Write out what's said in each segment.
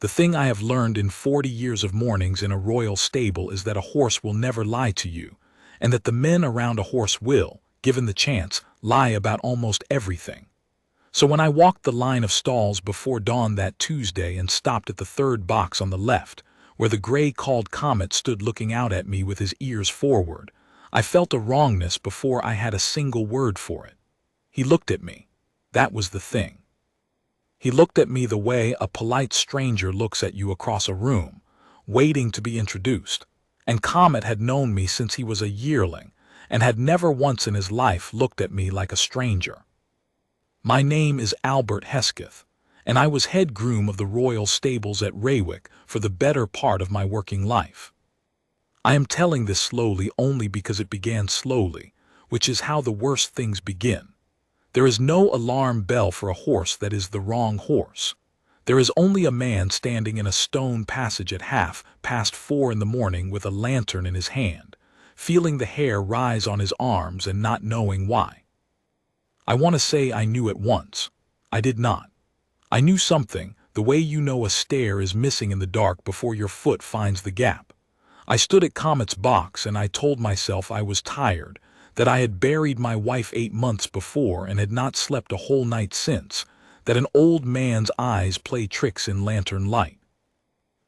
The thing I have learned in 40 years of mornings in a royal stable is that a horse will never lie to you, and that the men around a horse will, given the chance, lie about almost everything. So when I walked the line of stalls before dawn that Tuesday and stopped at the third box on the left, where the gray-called Comet stood looking out at me with his ears forward, I felt a wrongness before I had a single word for it. He looked at me. That was the thing. He looked at me the way a polite stranger looks at you across a room, waiting to be introduced. And Comet had known me since he was a yearling, and had never once in his life looked at me like a stranger. My name is Albert Hesketh, and I was head groom of the royal stables at Raywick for the better part of my working life. I am telling this slowly only because it began slowly, which is how the worst things begin. There is no alarm bell for a horse that is the wrong horse. There is only a man standing in a stone passage at 4:30 in the morning with a lantern in his hand, feeling the hair rise on his arms and not knowing why. I want to say I knew at once. I did not. I knew something, the way you know a stair is missing in the dark before your foot finds the gap. I stood at Comet's box and I told myself I was tired, that I had buried my wife 8 months before and had not slept a whole night since, that an old man's eyes play tricks in lantern light.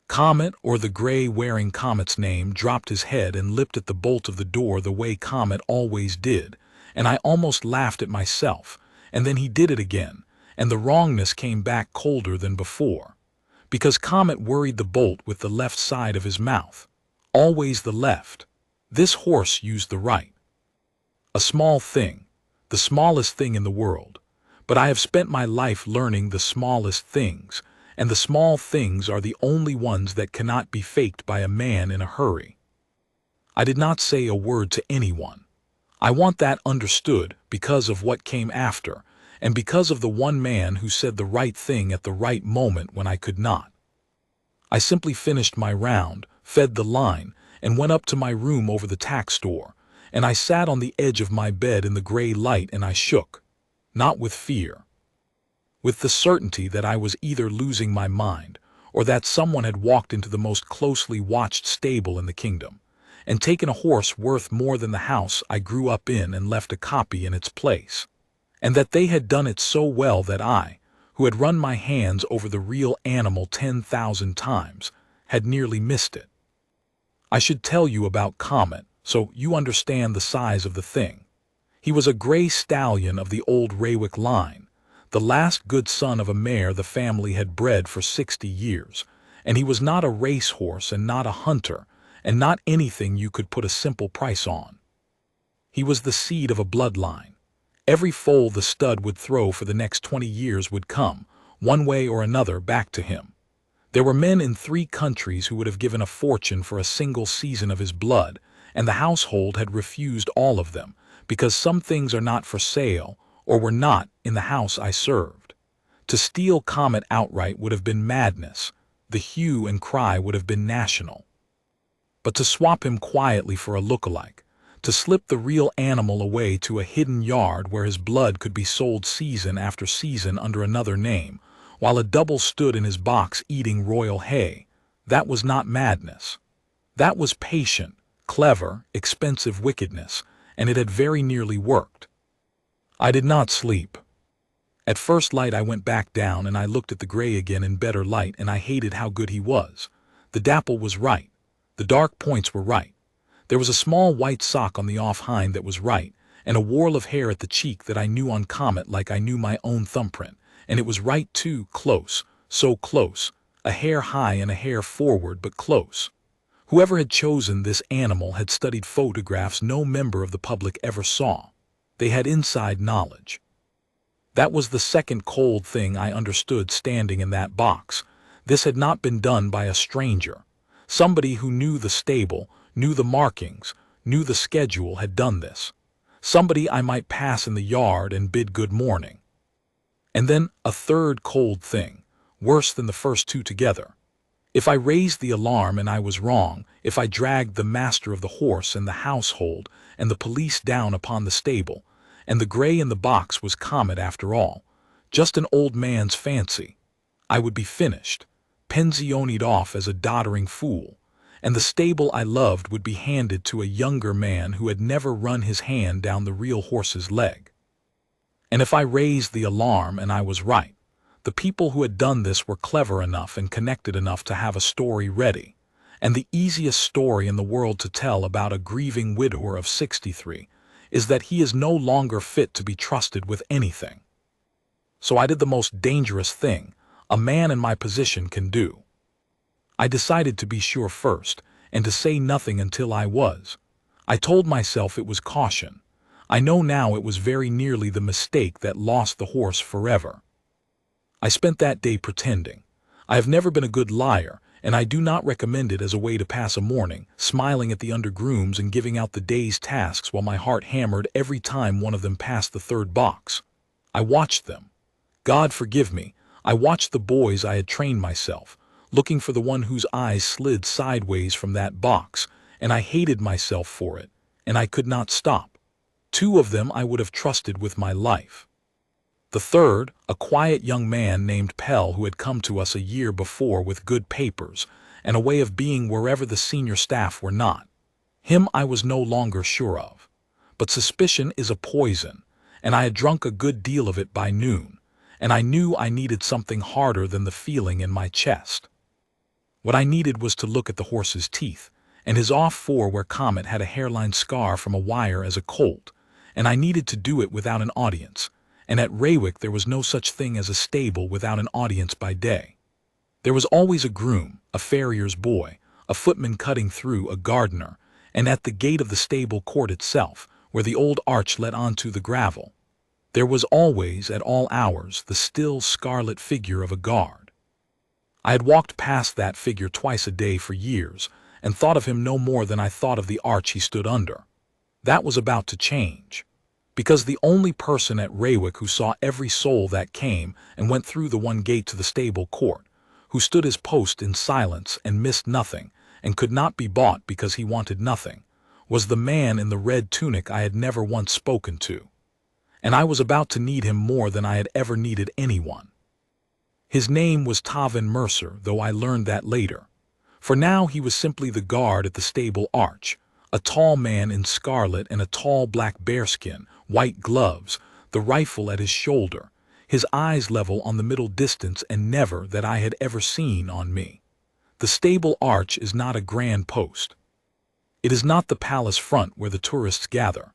Comet, or the gray wearing Comet's name, dropped his head and lipped at the bolt of the door the way Comet always did, and I almost laughed at myself, and then he did it again, and the wrongness came back colder than before, because Comet worried the bolt with the left side of his mouth. Always the left. This horse used the right. A small thing, the smallest thing in the world, but I have spent my life learning the smallest things, and the small things are the only ones that cannot be faked by a man in a hurry. I did not say a word to anyone. I want that understood because of what came after, and because of the one man who said the right thing at the right moment when I could not. I simply finished my round, fed the line, and went up to my room over the tack store, and I sat on the edge of my bed in the gray light and I shook, not with fear, with the certainty that I was either losing my mind or that someone had walked into the most closely watched stable in the kingdom and taken a horse worth more than the house I grew up in and left a copy in its place, and that they had done it so well that I, who had run my hands over the real animal 10,000 times, had nearly missed it. I should tell you about Comet, so you understand the size of the thing. He was a gray stallion of the old Raywick line, the last good son of a mare the family had bred for 60 years, and he was not a racehorse and not a hunter, and not anything you could put a simple price on. He was the seed of a bloodline. Every foal the stud would throw for the next 20 years would come, one way or another, back to him. There were men in 3 countries who would have given a fortune for a single season of his blood, and the household had refused all of them, because some things are not for sale, or were not, in the house I served. To steal Comet outright would have been madness. The hue and cry would have been national. But to swap him quietly for a look-alike, to slip the real animal away to a hidden yard where his blood could be sold season after season under another name, while a double stood in his box eating royal hay, that was not madness. That was patient, clever, expensive wickedness, and it had very nearly worked. I did not sleep. At first light I went back down and I looked at the gray again in better light, and I hated how good he was. The dapple was right. The dark points were right. There was a small white sock on the off hind that was right, and a whorl of hair at the cheek that I knew on Comet like I knew my own thumbprint, and it was right too, close, so close, a hair high and a hair forward, but close. Whoever had chosen this animal had studied photographs no member of the public ever saw. They had inside knowledge. That was the second cold thing I understood standing in that box. This had not been done by a stranger. Somebody who knew the stable, knew the markings, knew the schedule had done this. Somebody I might pass in the yard and bid good morning. And then a third cold thing, worse than the first 2 together. If I raised the alarm and I was wrong, if I dragged the master of the horse and the household and the police down upon the stable, and the gray in the box was Comet after all, just an old man's fancy, I would be finished. pensioned off as a doddering fool, and the stable I loved would be handed to a younger man who had never run his hand down the real horse's leg. And if I raised the alarm and I was right, the people who had done this were clever enough and connected enough to have a story ready, and the easiest story in the world to tell about a grieving widower of 63 is that he is no longer fit to be trusted with anything. So I did the most dangerous thing a man in my position can do. I decided to be sure first, and to say nothing until I was. I told myself it was caution. I know now it was very nearly the mistake that lost the horse forever. I spent that day pretending. I have never been a good liar, and I do not recommend it as a way to pass a morning, smiling at the undergrooms and giving out the day's tasks while my heart hammered every time one of them passed the third box. I watched them. God forgive me, I watched the boys I had trained myself, looking for the one whose eyes slid sideways from that box, and I hated myself for it, and I could not stop. 2 of them I would have trusted with my life. The third, a quiet young man named Pell who had come to us a year before with good papers and a way of being wherever the senior staff were not. Him I was no longer sure of. But suspicion is a poison, and I had drunk a good deal of it by noon, and I knew I needed something harder than the feeling in my chest. What I needed was to look at the horse's teeth, and his off fore where Comet had a hairline scar from a wire as a colt, and I needed to do it without an audience. And at Raywick there was no such thing as a stable without an audience by day. There was always a groom, a farrier's boy, a footman cutting through, a gardener, and at the gate of the stable court itself, where the old arch led onto the gravel, there was always, at all hours, the still scarlet figure of a guard. I had walked past that figure twice a day for years, and thought of him no more than I thought of the arch he stood under. That was about to change. Because the only person at Raywick who saw every soul that came and went through the one gate to the stable court, who stood his post in silence and missed nothing, and could not be bought because he wanted nothing, was the man in the red tunic I had never once spoken to. And I was about to need him more than I had ever needed anyone. His name was Tavin Mercer, though I learned that later. For now he was simply the guard at the stable arch, a tall man in scarlet and a tall black bearskin, white gloves, the rifle at his shoulder, his eyes level on the middle distance and never, that I had ever seen, on me. The stable arch is not a grand post. It is not the palace front where the tourists gather.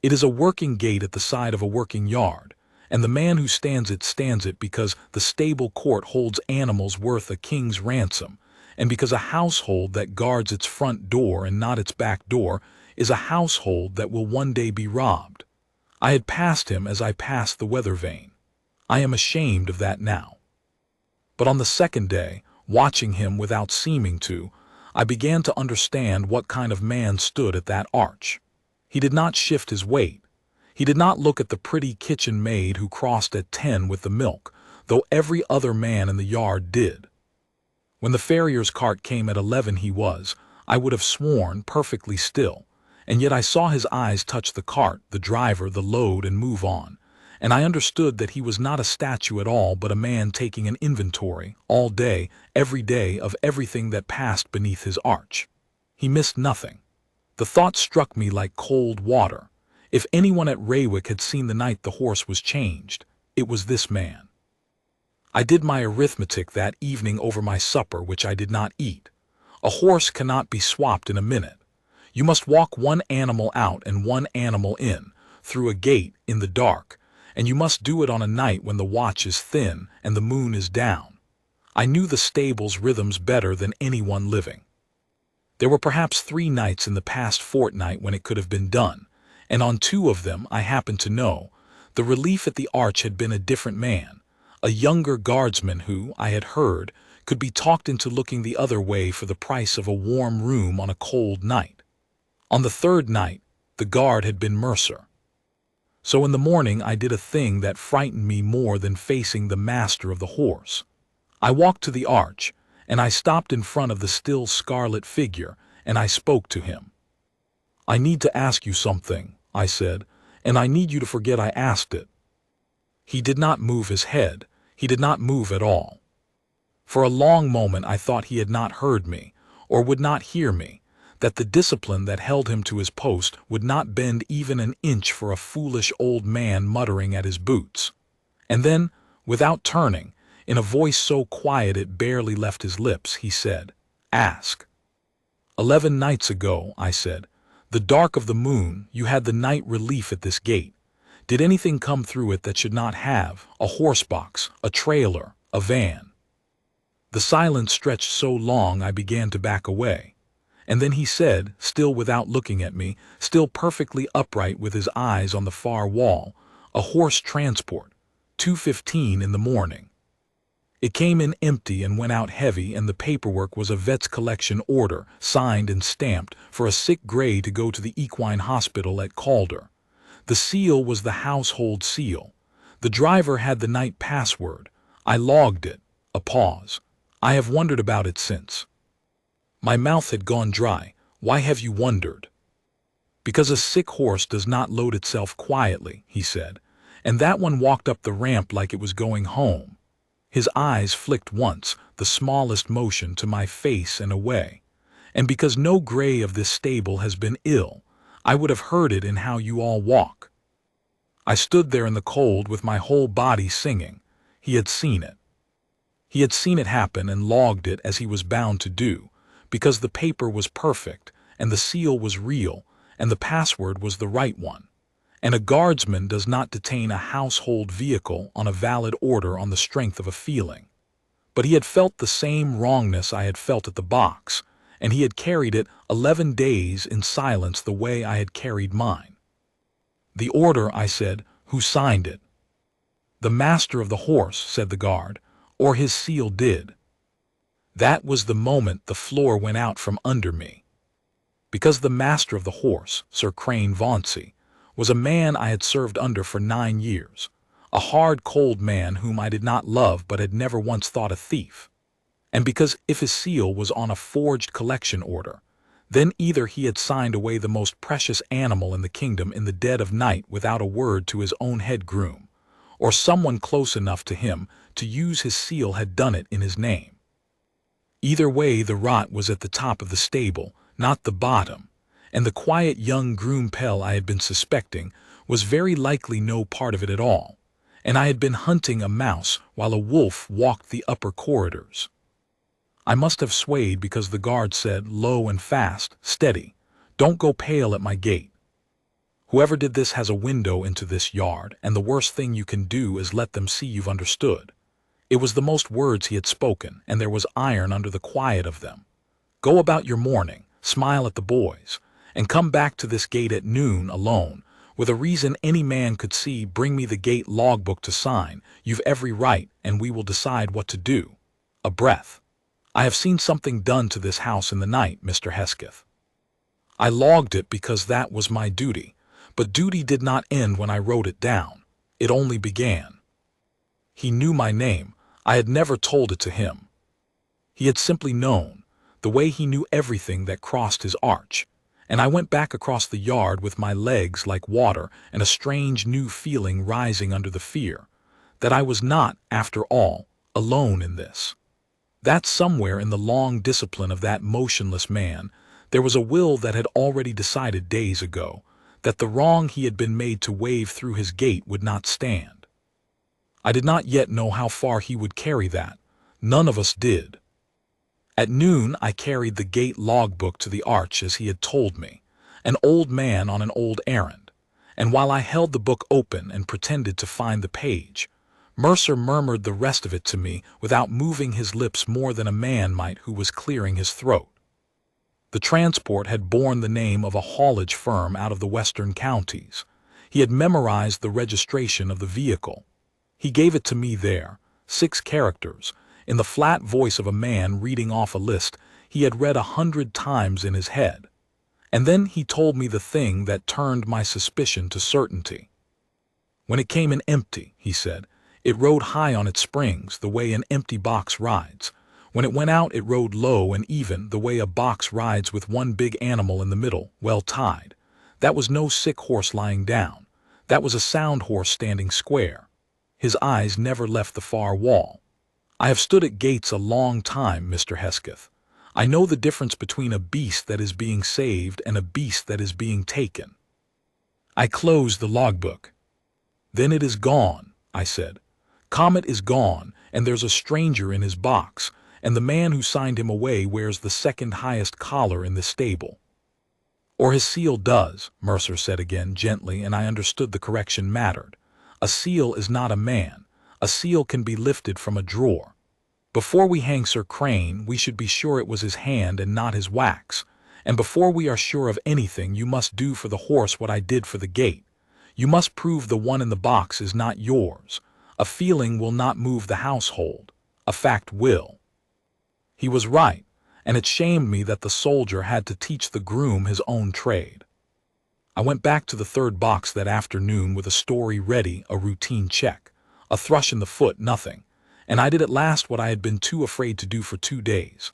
It is a working gate at the side of a working yard, and the man who stands it because the stable court holds animals worth a king's ransom, and because a household that guards its front door and not its back door is a household that will one day be robbed. I had passed him as I passed the weather vane. I am ashamed of that now. But on the second day, watching him without seeming to, I began to understand what kind of man stood at that arch. He did not shift his weight. He did not look at the pretty kitchen maid who crossed at 10 with the milk, though every other man in the yard did. When the farrier's cart came at 11 he was, I would have sworn, perfectly still, and yet I saw his eyes touch the cart, the driver, the load, and move on, and I understood that he was not a statue at all but a man taking an inventory, all day, every day, of everything that passed beneath his arch. He missed nothing. The thought struck me like cold water. If anyone at Raywick had seen the night the horse was changed, it was this man. I did my arithmetic that evening over my supper, which I did not eat. A horse cannot be swapped in a minute. You must walk one animal out and one animal in, through a gate, in the dark, and you must do it on a night when the watch is thin and the moon is down. I knew the stable's rhythms better than anyone living. There were perhaps 3 nights in the past fortnight when it could have been done, and on 2 of them I happened to know. The relief at the arch had been a different man, a younger guardsman who, I had heard, could be talked into looking the other way for the price of a warm room on a cold night. On the 3rd night, the guard had been Mercer. So in the morning I did a thing that frightened me more than facing the master of the horse. I walked to the arch, and I stopped in front of the still scarlet figure, and I spoke to him. "I need to ask you something," I said, "and I need you to forget I asked it." He did not move his head. He did not move at all. For a long moment I thought he had not heard me, or would not hear me, that the discipline that held him to his post would not bend even an inch for a foolish old man muttering at his boots. And then, without turning, in a voice so quiet it barely left his lips, he said, "Ask." 11 nights ago, I said, the dark of the moon, you had the night relief at this gate. Did anything come through it that should not have? A horse box, a trailer, a van? The silence stretched so long I began to back away. And then he said, still without looking at me, still perfectly upright with his eyes on the far wall, "A horse transport, 2:15 in the morning." It came in empty and went out heavy, and the paperwork was a vet's collection order, signed and stamped, for a sick gray to go to the equine hospital at Calder. The seal was the household seal. The driver had the night password. I logged it. A pause. I have wondered about it since. My mouth had gone dry. Why have you wondered? Because a sick horse does not load itself quietly, he said, and that one walked up the ramp like it was going home. His eyes flicked once, the smallest motion, to my face and away. And because no gray of this stable has been ill, I would have heard it in how you all walk. I stood there in the cold with my whole body singing. He had seen it. He had seen it happen and logged it as he was bound to do, because the paper was perfect, and the seal was real, and the password was the right one. And a guardsman does not detain a household vehicle on a valid order on the strength of a feeling. But he had felt the same wrongness I had felt at the box, and he had carried it 11 days in silence the way I had carried mine. "The order," I said. "Who signed it?" "The master of the horse," said the guard, "or his seal did." That was the moment the floor went out from under me. Because the master of the horse, Sir Crane Vauncey, was a man I had served under for 9 years, a hard, cold man whom I did not love but had never once thought a thief. And because if his seal was on a forged collection order, then either he had signed away the most precious animal in the kingdom in the dead of night without a word to his own head groom, or someone close enough to him to use his seal had done it in his name. Either way, the rot was at the top of the stable, not the bottom, and the quiet young groom Pell I had been suspecting was very likely no part of it at all, and I had been hunting a mouse while a wolf walked the upper corridors. I must have swayed because the guard said, low and fast, "Steady, don't go pale at my gate. Whoever did this has a window into this yard, and the worst thing you can do is let them see you've understood." It was the most words he had spoken, and there was iron under the quiet of them. "Go about your morning, smile at the boys, and come back to this gate at noon alone, with a reason any man could see. Bring me the gate logbook to sign. You've every right, and we will decide what to do." A breath. "I have seen something done to this house in the night, Mr. Hesketh. I logged it because that was my duty, but duty did not end when I wrote it down. It only began." He knew my name. I had never told it to him. He had simply known, the way he knew everything that crossed his arch, and I went back across the yard with my legs like water and a strange new feeling rising under the fear, that I was not, after all, alone in this. That somewhere in the long discipline of that motionless man, there was a will that had already decided days ago that the wrong he had been made to wave through his gate would not stand. I did not yet know how far he would carry that. None of us did. At noon I carried the gate logbook to the arch as he had told me, an old man on an old errand, and while I held the book open and pretended to find the page, Mercer murmured the rest of it to me without moving his lips more than a man might who was clearing his throat. The transport had borne the name of a haulage firm out of the western counties. He had memorized the registration of the vehicle. He gave it to me there, 6 characters, in the flat voice of a man reading off a list he had read 100 times in his head. And then he told me the thing that turned my suspicion to certainty. When it came in empty, he said, it rode high on its springs, the way an empty box rides. When it went out, it rode low and even, the way a box rides with one big animal in the middle, well tied. That was no sick horse lying down. That was a sound horse standing square. His eyes never left the far wall. I have stood at gates a long time, Mr. Hesketh. I know the difference between a beast that is being saved and a beast that is being taken. I closed the logbook. Then it is gone, I said. Comet is gone, and there's a stranger in his box, and the man who signed him away wears the second highest collar in the stable. Or his seal does, Mercer said again gently, and I understood the correction mattered. A seal is not a man. A seal can be lifted from a drawer. Before we hang Sir Crane, we should be sure it was his hand and not his wax. And before we are sure of anything, you must do for the horse what I did for the gate. You must prove the one in the box is not yours. A feeling will not move the household. A fact will. He was right, and it shamed me that the soldier had to teach the groom his own trade. I went back to the third box that afternoon with a story ready, a routine check. A thrush in the foot, nothing. And I did at last what I had been too afraid to do for 2 days.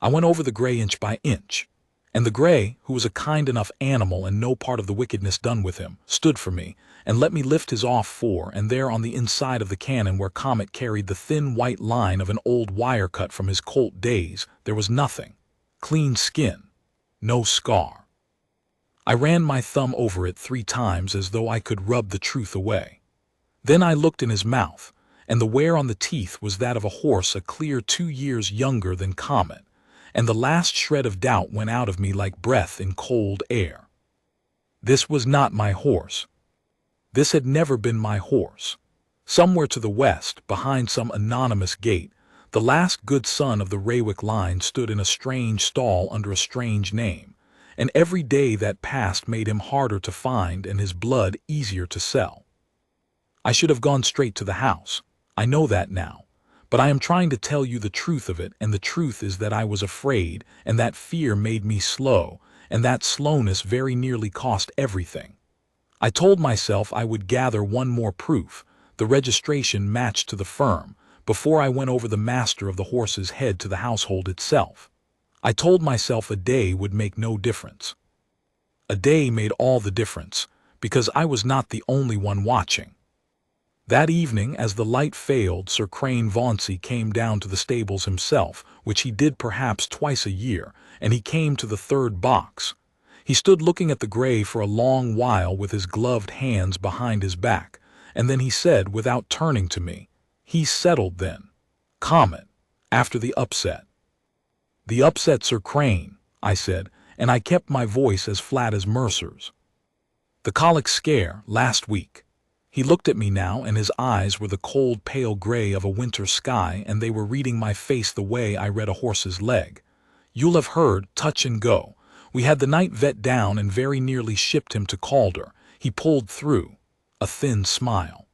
I went over the gray inch by inch. And the gray, who was a kind enough animal and no part of the wickedness done with him, stood for me, and let me lift his off fore, and there on the inside of the cannon where Comet carried the thin white line of an old wire cut from his colt days, there was nothing. Clean skin. No scar. I ran my thumb over it 3 times as though I could rub the truth away. Then I looked in his mouth, and the wear on the teeth was that of a horse a clear 2 years younger than Comet, and the last shred of doubt went out of me like breath in cold air. This was not my horse. This had never been my horse. Somewhere to the west, behind some anonymous gate, the last good son of the Raywick line stood in a strange stall under a strange name, and every day that passed made him harder to find and his blood easier to sell. I should have gone straight to the house. I know that now. But I am trying to tell you the truth of it, and the truth is that I was afraid, and that fear made me slow, and that slowness very nearly cost everything. I told myself I would gather one more proof, the registration matched to the firm, before I went over the master of the horse's head to the household itself. I told myself a day would make no difference. A day made all the difference, because I was not the only one watching. That evening, as the light failed, Sir Crane Vauncey came down to the stables himself, which he did perhaps twice a year, and he came to the third box. He stood looking at the gray for a long while with his gloved hands behind his back, and then he said, without turning to me, "He's settled then. Comet, after the upset." "The upset, Sir Crane," I said, and I kept my voice as flat as Mercer's. "The colic scare, last week." He looked at me now, and his eyes were the cold pale gray of a winter sky, and they were reading my face the way I read a horse's leg. "You'll have heard, touch and go. We had the night vet down and very nearly shipped him to Calder. He pulled through." A thin smile.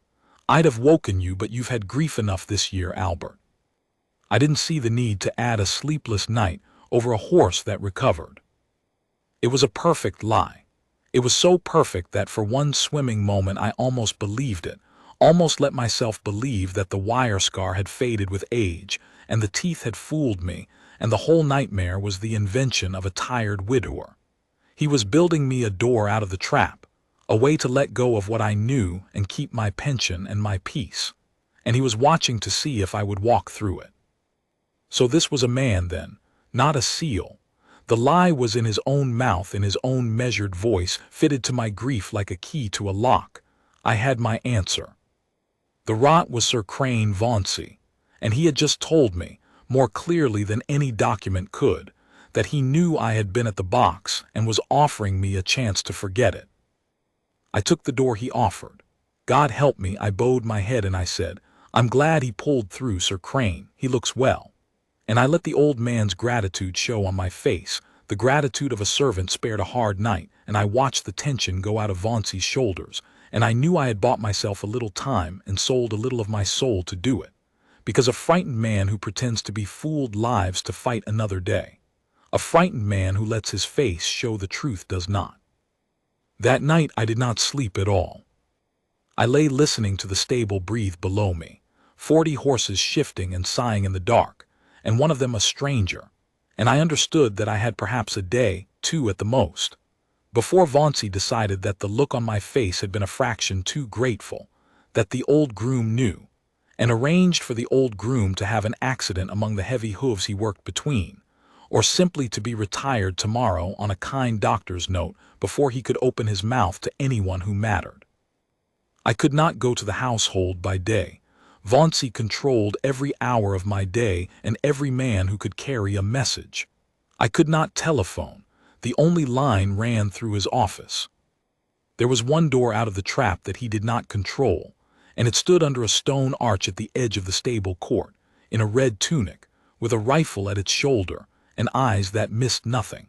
"I'd have woken you, but you've had grief enough this year, Albert." I didn't see the need to add a sleepless night over a horse that recovered. It was a perfect lie. It was so perfect that for one swimming moment I almost believed it, almost let myself believe that the wire scar had faded with age, and the teeth had fooled me, and the whole nightmare was the invention of a tired widower. He was building me a door out of the trap, a way to let go of what I knew and keep my pension and my peace, and he was watching to see if I would walk through it. So this was a man then, not a seal. The lie was in his own mouth, in his own measured voice, fitted to my grief like a key to a lock. I had my answer. The rot was Sir Crane Vauncey, and he had just told me, more clearly than any document could, that he knew I had been at the box and was offering me a chance to forget it. I took the door he offered. God help me, I bowed my head and I said, "I'm glad he pulled through, Sir Crane. He looks well." And I let the old man's gratitude show on my face, the gratitude of a servant spared a hard night, and I watched the tension go out of Vauncey's shoulders, and I knew I had bought myself a little time and sold a little of my soul to do it, because a frightened man who pretends to be fooled lives to fight another day. A frightened man who lets his face show the truth does not. That night I did not sleep at all. I lay listening to the stable breathe below me, 40 horses shifting and sighing in the dark, and one of them a stranger, and I understood that I had perhaps a day, 2 at the most, before Vauncey decided that the look on my face had been a fraction too grateful, that the old groom knew, and arranged for the old groom to have an accident among the heavy hooves he worked between, or simply to be retired tomorrow on a kind doctor's note before he could open his mouth to anyone who mattered. I could not go to the household by day. Vauncey controlled every hour of my day and every man who could carry a message. I could not telephone. The only line ran through his office. There was one door out of the trap that he did not control, and it stood under a stone arch at the edge of the stable court, in a red tunic, with a rifle at its shoulder, and eyes that missed nothing.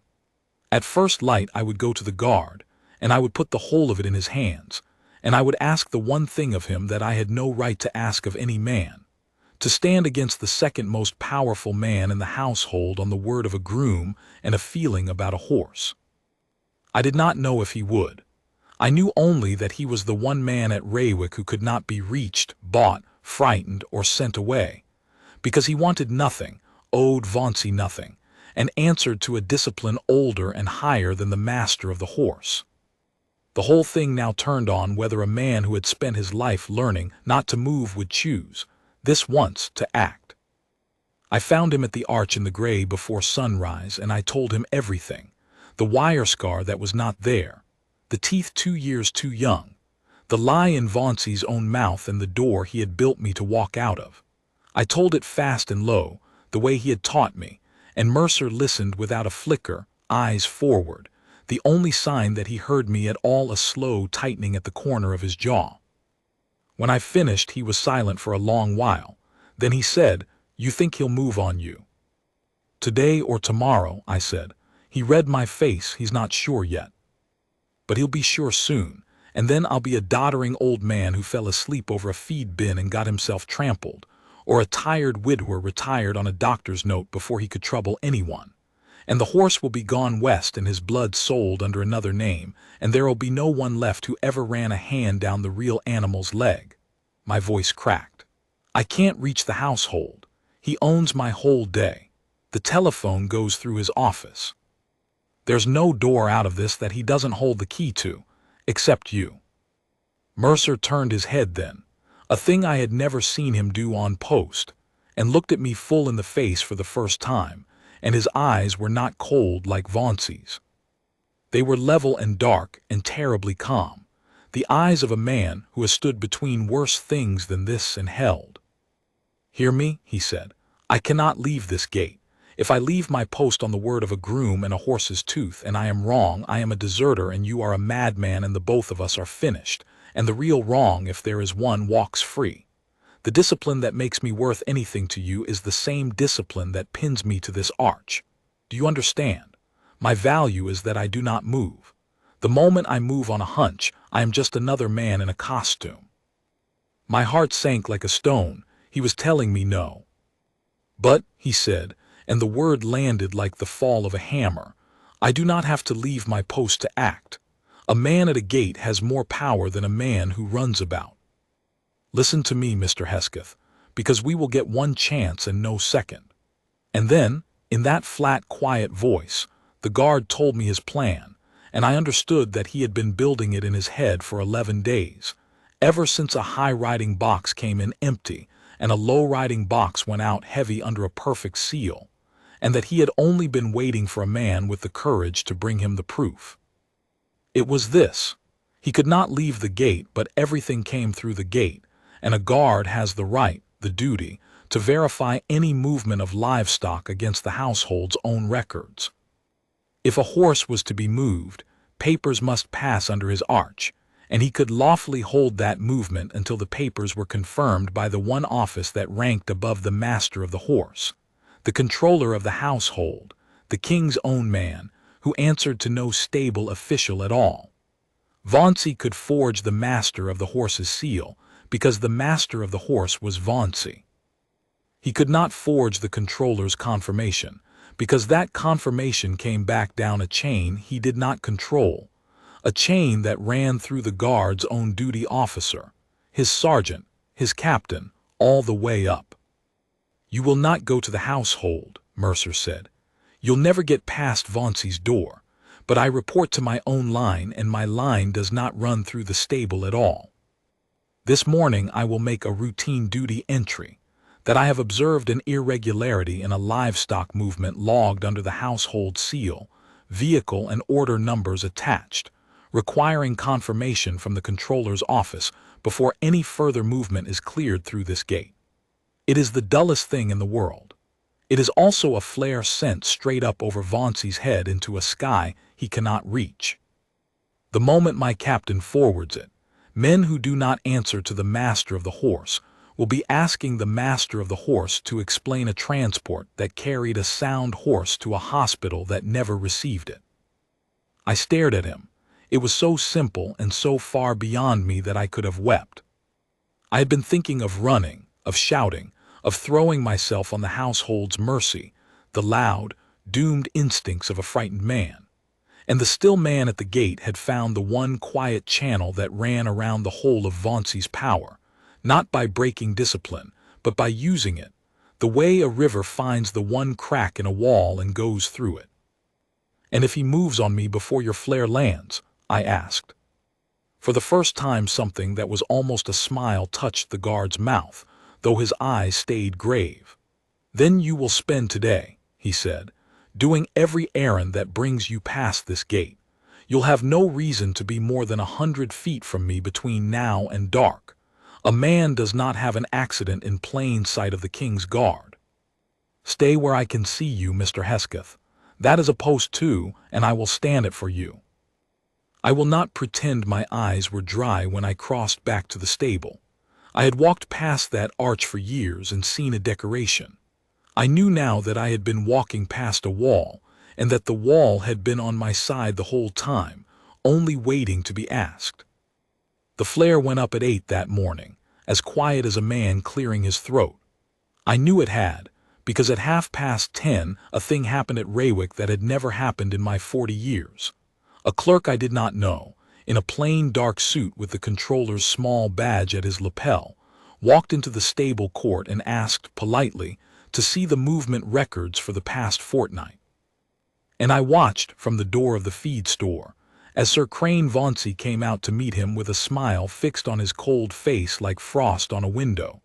At first light I would go to the guard, and I would put the whole of it in his hands, and I would ask the one thing of him that I had no right to ask of any man, to stand against the second most powerful man in the household on the word of a groom and a feeling about a horse. I did not know if he would. I knew only that he was the one man at Raywick who could not be reached, bought, frightened, or sent away, because he wanted nothing, owed Vauncey nothing, and answered to a discipline older and higher than the master of the horse. The whole thing now turned on whether a man who had spent his life learning not to move would choose, this once, to act. I found him at the arch in the gray before sunrise, and I told him everything, the wire scar that was not there, the teeth 2 years too young, the lie in Vauncey's own mouth and the door he had built me to walk out of. I told it fast and low, the way he had taught me, and Mercer listened without a flicker, eyes forward, the only sign that he heard me at all a slow tightening at the corner of his jaw. When I finished, he was silent for a long while. Then he said, "You think he'll move on you?" "Today or tomorrow," I said. He read my face, he's not sure yet. "But he'll be sure soon, and then I'll be a doddering old man who fell asleep over a feed bin and got himself trampled, or a tired widower retired on a doctor's note before he could trouble anyone. And the horse will be gone west and his blood sold under another name, and there'll be no one left who ever ran a hand down the real animal's leg." My voice cracked. "I can't reach the household. He owns my whole day. The telephone goes through his office. There's no door out of this that he doesn't hold the key to, except you." Mercer turned his head then, a thing I had never seen him do on post, and looked at me full in the face for the first time, and his eyes were not cold like Vauncey's. They were level and dark and terribly calm, the eyes of a man who has stood between worse things than this and held. "Hear me," he said. "I cannot leave this gate. If I leave my post on the word of a groom and a horse's tooth, and I am wrong, I am a deserter and you are a madman, and the both of us are finished, and the real wrong, if there is one, walks free. The discipline that makes me worth anything to you is the same discipline that pins me to this arch. Do you understand? My value is that I do not move. The moment I move on a hunch, I am just another man in a costume." My heart sank like a stone. He was telling me no. "But," he said, and the word landed like the fall of a hammer, "I do not have to leave my post to act. A man at a gate has more power than a man who runs about. Listen to me, Mr. Hesketh, because we will get one chance and no second." And then, in that flat, quiet voice, the guard told me his plan, and I understood that he had been building it in his head for 11 days, ever since a high-riding box came in empty and a low-riding box went out heavy under a perfect seal, and that he had only been waiting for a man with the courage to bring him the proof. It was this: he could not leave the gate, but everything came through the gate, and a guard has the right, the duty, to verify any movement of livestock against the household's own records. If a horse was to be moved, papers must pass under his arch, and he could lawfully hold that movement until the papers were confirmed by the one office that ranked above the master of the horse, the controller of the household, the king's own man, who answered to no stable official at all. Vauncey could forge the master of the horse's seal, because the master of the horse was Vauncey. He could not forge the controller's confirmation, because that confirmation came back down a chain he did not control, a chain that ran through the guard's own duty officer, his sergeant, his captain, all the way up. "You will not go to the household," Mercer said. "You'll never get past Vauncey's door, but I report to my own line, and my line does not run through the stable at all." This morning I will make a routine duty entry that I have observed an irregularity in a livestock movement logged under the household seal, vehicle and order numbers attached, requiring confirmation from the controller's office before any further movement is cleared through this gate. It is the dullest thing in the world. It is also a flare sent straight up over Vauncey's head into a sky he cannot reach. The moment my captain forwards it, men who do not answer to the master of the horse will be asking the master of the horse to explain a transport that carried a sound horse to a hospital that never received it. I stared at him. It was so simple and so far beyond me that I could have wept. I had been thinking of running, of shouting, of throwing myself on the household's mercy, the loud, doomed instincts of a frightened man. And the still man at the gate had found the one quiet channel that ran around the whole of Vauncey's power, not by breaking discipline, but by using it, the way a river finds the one crack in a wall and goes through it. "And if he moves on me before your flare lands?" I asked. For the first time something that was almost a smile touched the guard's mouth, though his eyes stayed grave. "Then you will spend today," he said, "doing every errand that brings you past this gate. You'll have no reason to be more than 100 feet from me between now and dark. A man does not have an accident in plain sight of the KingsGuard. Stay where I can see you, Mr. Hesketh. That is a post too, and I will stand it for you." I will not pretend my eyes were dry when I crossed back to the stable. I had walked past that arch for years and seen a decoration. I knew now that I had been walking past a wall, and that the wall had been on my side the whole time, only waiting to be asked. The flare went up at 8 that morning, as quiet as a man clearing his throat. I knew it had, because at 10:30 a thing happened at Raywick that had never happened in my 40 years. A clerk I did not know, in a plain dark suit with the controller's small badge at his lapel, walked into the stable court and asked politely to see the movement records for the past fortnight. And I watched from the door of the feed store as Sir Crane Vauncey came out to meet him with a smile fixed on his cold face like frost on a window.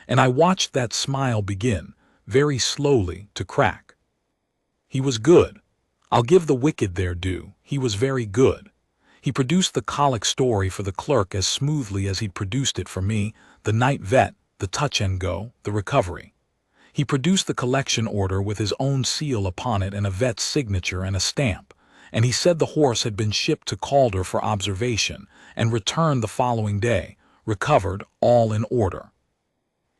And I watched that smile begin, very slowly, to crack. He was good. I'll give the wicked their due. He was very good. He produced the colic story for the clerk as smoothly as he'd produced it for me, the night vet, the touch and go, the recovery. He produced the collection order with his own seal upon it and a vet's signature and a stamp, and he said the horse had been shipped to Calder for observation and returned the following day, recovered, all in order.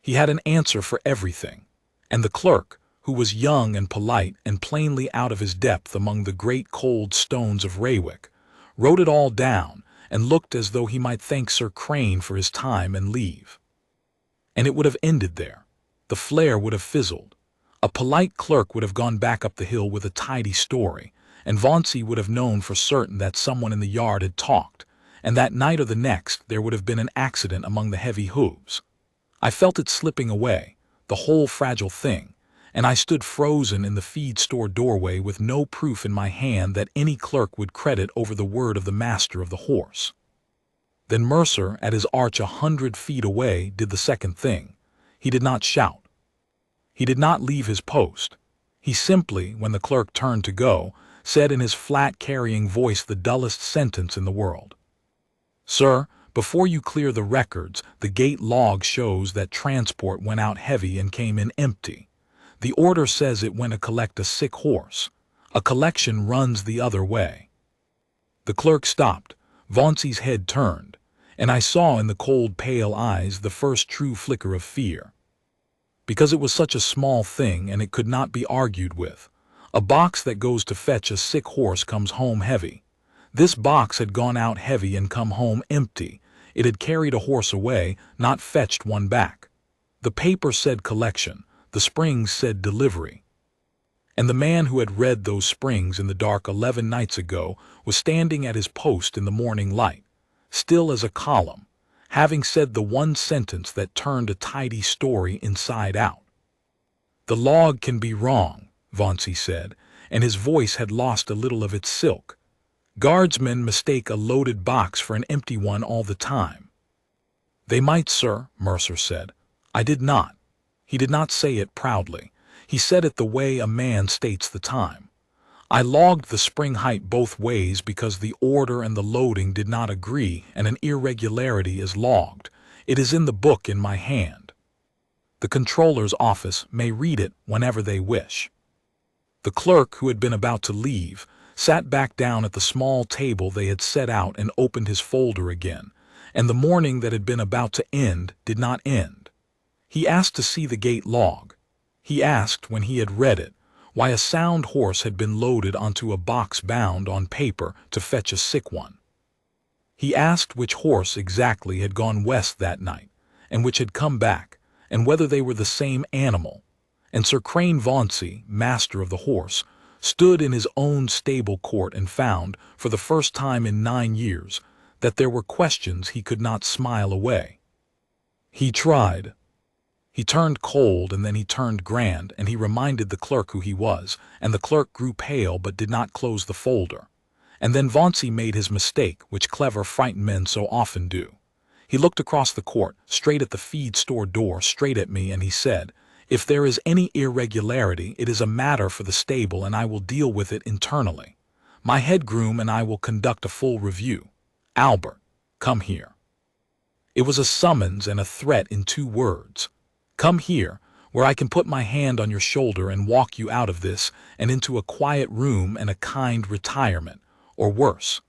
He had an answer for everything, and the clerk, who was young and polite and plainly out of his depth among the great cold stones of Raywick, wrote it all down and looked as though he might thank Sir Crane for his time and leave. And it would have ended there. The flare would have fizzled. A polite clerk would have gone back up the hill with a tidy story, and Vauncey would have known for certain that someone in the yard had talked, and that night or the next there would have been an accident among the heavy hooves. I felt it slipping away, the whole fragile thing, and I stood frozen in the feed store doorway with no proof in my hand that any clerk would credit over the word of the master of the horse. Then Mercer, at his arch 100 feet away, did the second thing. He did not shout. He did not leave his post. He simply, when the clerk turned to go, said in his flat carrying voice the dullest sentence in the world. "Sir, before you clear the records, the gate log shows that transport went out heavy and came in empty. The order says it went to collect a sick horse. A collection runs the other way." The clerk stopped. Vauncey's head turned, and I saw in the cold, pale eyes the first true flicker of fear. Because it was such a small thing and it could not be argued with. A box that goes to fetch a sick horse comes home heavy. This box had gone out heavy and come home empty. It had carried a horse away, not fetched one back. The paper said collection. The springs said delivery. And the man who had read those springs in the dark 11 nights ago was standing at his post in the morning light, still as a column, having said the one sentence that turned a tidy story inside out. "The log can be wrong," Vauncey said, and his voice had lost a little of its silk. "Guardsmen mistake a loaded box for an empty one all the time. "They might, sir," Mercer said. "I did not." He did not say it proudly. He said it the way a man states the time. "I logged the spring height both ways because the order and the loading did not agree, and an irregularity is logged. It is in the book in my hand. The controller's office may read it whenever they wish." The clerk, who had been about to leave, sat back down at the small table they had set out and opened his folder again, and the morning that had been about to end did not end. He asked to see the gate log. He asked, when he had read it, why a sound horse had been loaded onto a box bound on paper to fetch a sick one. He asked which horse exactly had gone west that night, and which had come back, and whether they were the same animal. And Sir Crane Vauncey, master of the horse, stood in his own stable court and found, for the first time in 9 years, that there were questions he could not smile away. He tried. He turned cold, and then he turned grand, and he reminded the clerk who he was, and the clerk grew pale but did not close the folder. And then Vauncey made his mistake, which clever, frightened men so often do. He looked across the court, straight at the feed store door, straight at me, and he said, "If there is any irregularity, it is a matter for the stable, and I will deal with it internally. My head groom and I will conduct a full review. Albert, come here." It was a summons and a threat in 2 words. "Come here, where I can put my hand on your shoulder and walk you out of this and into a quiet room and a kind retirement, or worse."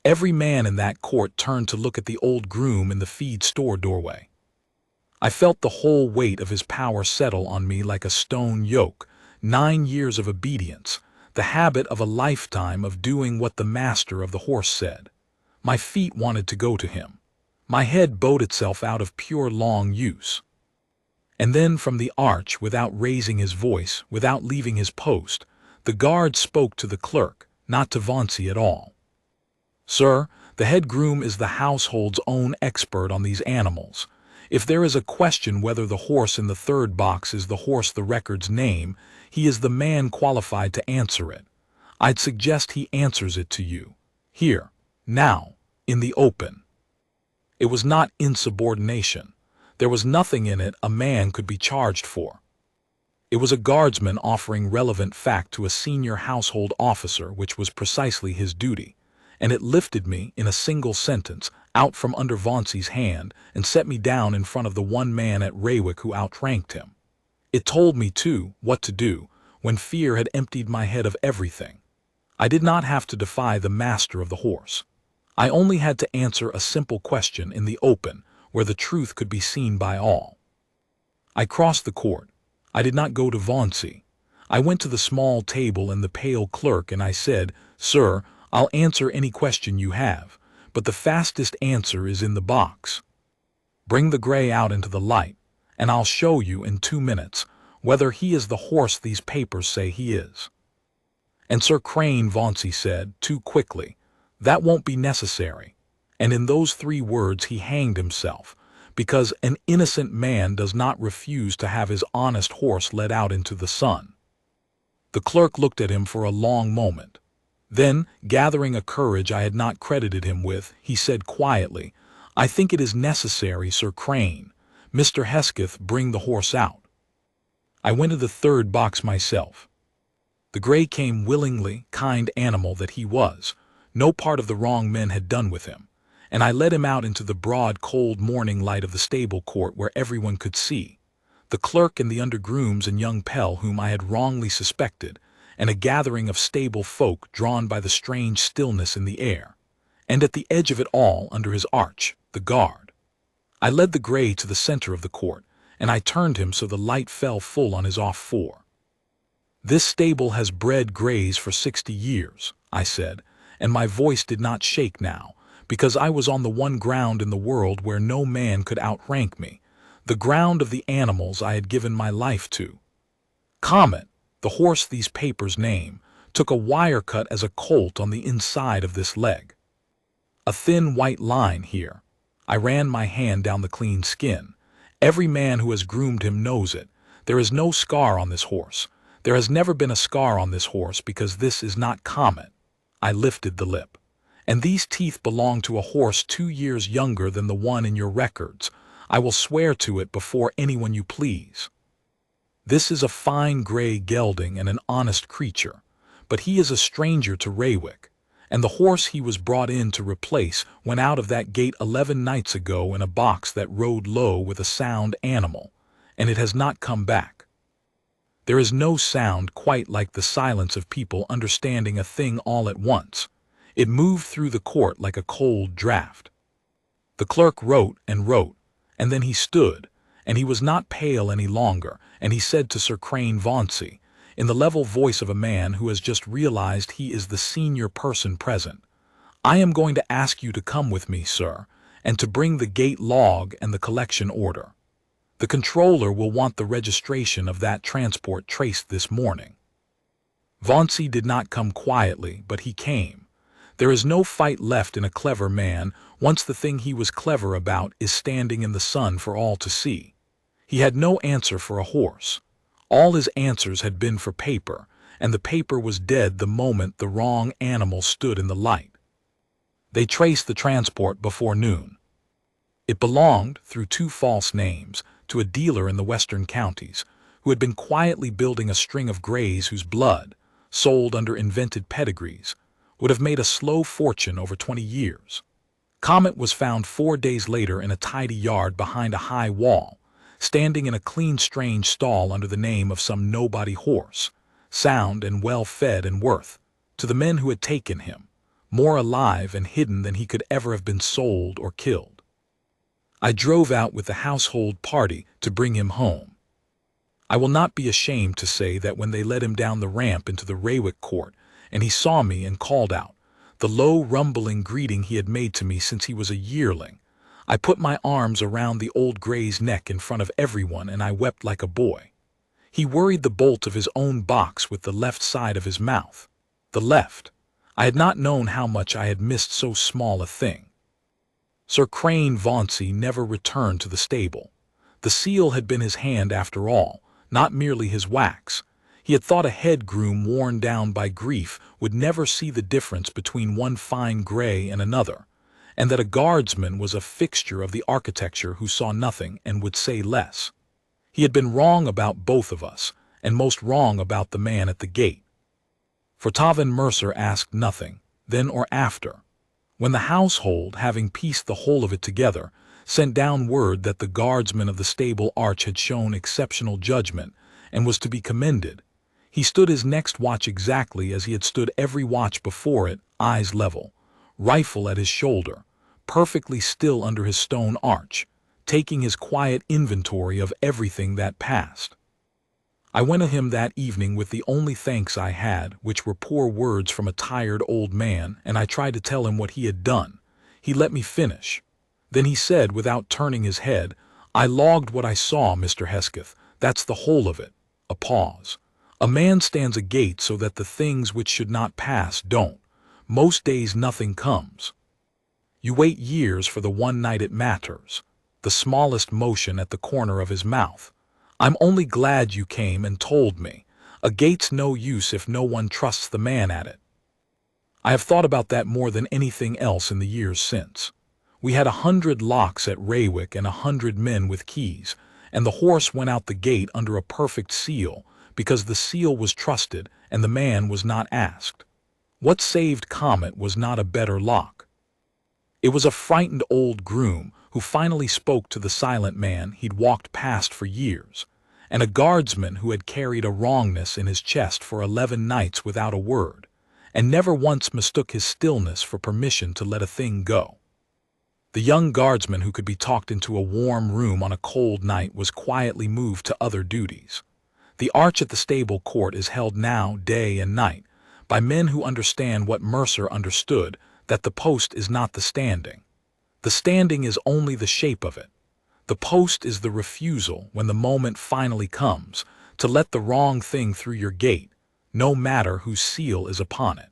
Every man in that court turned to look at the old groom in the feed store doorway. I felt the whole weight of his power settle on me like a stone yoke. 9 years of obedience, the habit of a lifetime of doing what the master of the horse said. My feet wanted to go to him. My head bowed itself out of pure long use. And then from the arch, without raising his voice, without leaving his post, the guard spoke to the clerk, not to Vauncey at all. "Sir, the head groom is the household's own expert on these animals. If there is a question whether the horse in the 3rd box is the horse the records name, he is the man qualified to answer it. I'd suggest he answers it to you. Here, now, in the open." It was not insubordination. There was nothing in it a man could be charged for. It was a guardsman offering relevant fact to a senior household officer, which was precisely his duty, and it lifted me, in a single sentence, out from under Vauncey's hand and set me down in front of the one man at Raywick who outranked him. It told me, too, what to do, when fear had emptied my head of everything. I did not have to defy the master of the horse. I only had to answer a simple question in the open, where the truth could be seen by all. I crossed the court. I did not go to Vauncey. I went to the small table and the pale clerk, and I said, "Sir, I'll answer any question you have, but the fastest answer is in the box. Bring the gray out into the light, and I'll show you in 2 minutes whether he is the horse these papers say he is." And Sir Crane Vauncey said, too quickly, "That won't be necessary." And in those 3 words he hanged himself, because an innocent man does not refuse to have his honest horse led out into the sun. The clerk looked at him for a long moment. Then, gathering a courage I had not credited him with, he said quietly, "I think it is necessary, Sir Crane. Mr. Hesketh, bring the horse out." I went to the 3rd box myself. The gray came willingly, kind animal that he was. No part of the wrong men had done with him, and I led him out into the broad, cold morning light of the stable court where everyone could see. The clerk and the undergrooms and young Pell whom I had wrongly suspected, and a gathering of stable folk drawn by the strange stillness in the air. And at the edge of it all, under his arch, the guard. I led the gray to the center of the court, and I turned him so the light fell full on his off fore. "This stable has bred grays for 60 years, I said, and my voice did not shake now, because I was on the one ground in the world where no man could outrank me, the ground of the animals I had given my life to. Comet, the horse these papers name, took a wire cut as a colt on the inside of this leg. A thin white line here. I ran my hand down the clean skin. Every man who has groomed him knows it. There is no scar on this horse. There has never been a scar on this horse because this is not Comet." I lifted the lip. And these teeth belong to a horse 2 years younger than the one in your records. I will swear to it before anyone you please. This is a fine gray gelding and an honest creature, but he is a stranger to Raywick, and the horse he was brought in to replace went out of that gate 11 nights ago in a box that rode low with a sound animal, and it has not come back. There is no sound quite like the silence of people understanding a thing all at once. It moved through the court like a cold draft. The clerk wrote and wrote, and then he stood, and he was not pale any longer, and he said to Sir Crane Vauncey, in the level voice of a man who has just realized he is the senior person present, "I am going to ask you to come with me, sir, and to bring the gate log and the collection order. The controller will want the registration of that transport traced this morning." Vauncey did not come quietly, but he came. There is no fight left in a clever man once the thing he was clever about is standing in the sun for all to see. He had no answer for a horse. All his answers had been for paper, and the paper was dead the moment the wrong animal stood in the light. They traced the transport before noon. It belonged, through 2 false names, to a dealer in the western counties, who had been quietly building a string of grays whose blood, sold under invented pedigrees, would have made a slow fortune over 20 years. Comet was found 4 days later in a tidy yard behind a high wall, standing in a clean strange stall under the name of some nobody horse, sound and well fed and worth, to the men who had taken him, more alive and hidden than he could ever have been sold or killed. I drove out with the household party to bring him home. I will not be ashamed to say that when they led him down the ramp into the Raywick court, and he saw me and called out, the low rumbling greeting he had made to me since he was a yearling, I put my arms around the old gray's neck in front of everyone, and I wept like a boy. He worried the bolt of his own box with the left side of his mouth. The left. I had not known how much I had missed so small a thing. Sir Crane Vauncey never returned to the stable. The seal had been his hand after all, not merely his wax. He had thought a head groom worn down by grief would never see the difference between one fine gray and another, and that a guardsman was a fixture of the architecture who saw nothing and would say less. He had been wrong about both of us, and most wrong about the man at the gate. For Tavan Mercer asked nothing, then or after. When the household, having pieced the whole of it together, sent down word that the guardsman of the stable arch had shown exceptional judgment and was to be commended, he stood his next watch exactly as he had stood every watch before it, eyes level, rifle at his shoulder, perfectly still under his stone arch, taking his quiet inventory of everything that passed. I went to him that evening with the only thanks I had, which were poor words from a tired old man, and I tried to tell him what he had done. He let me finish. Then he said, without turning his head, "I logged what I saw, Mr. Hesketh. That's the whole of it." A pause. "A man stands a gate so that the things which should not pass don't. Most days nothing comes. You wait years for the one night it matters." The smallest motion at the corner of his mouth. "I'm only glad you came and told me. A gate's no use if no one trusts the man at it." I have thought about that more than anything else in the years since. We had 100 locks at Raywick and 100 men with keys, and the horse went out the gate under a perfect seal, because the seal was trusted and the man was not asked. What saved Comet was not a better lock. It was a frightened old groom who finally spoke to the silent man he'd walked past for years, and a guardsman who had carried a wrongness in his chest for 11 nights without a word, and never once mistook his stillness for permission to let a thing go. The young guardsman who could be talked into a warm room on a cold night was quietly moved to other duties. The arch at the stable court is held now day and night by men who understand what Mercer understood, that the post is not the standing. The standing is only the shape of it. The post is the refusal, when the moment finally comes, to let the wrong thing through your gate, no matter whose seal is upon it.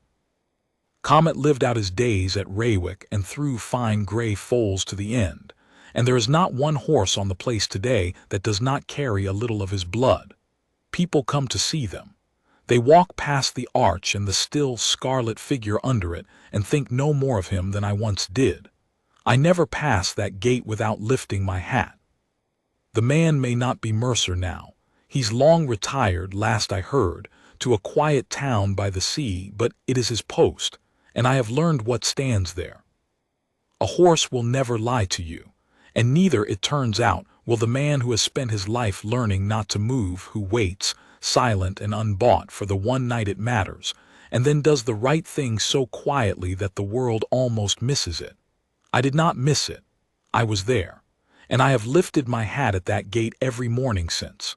Comet lived out his days at Raywick and threw fine gray foals to the end, and there is not one horse on the place today that does not carry a little of his blood. People come to see them. They walk past the arch and the still scarlet figure under it and think no more of him than I once did. I never pass that gate without lifting my hat. The man may not be Mercer now. He's long retired, last I heard, to a quiet town by the sea, but it is his post, and I have learned what stands there. A horse will never lie to you, and neither, it turns out, will the man who has spent his life learning not to move, who waits, silent and unbought, for the one night it matters, and then does the right thing so quietly that the world almost misses it. I did not miss it. I was there, and I have lifted my hat at that gate every morning since.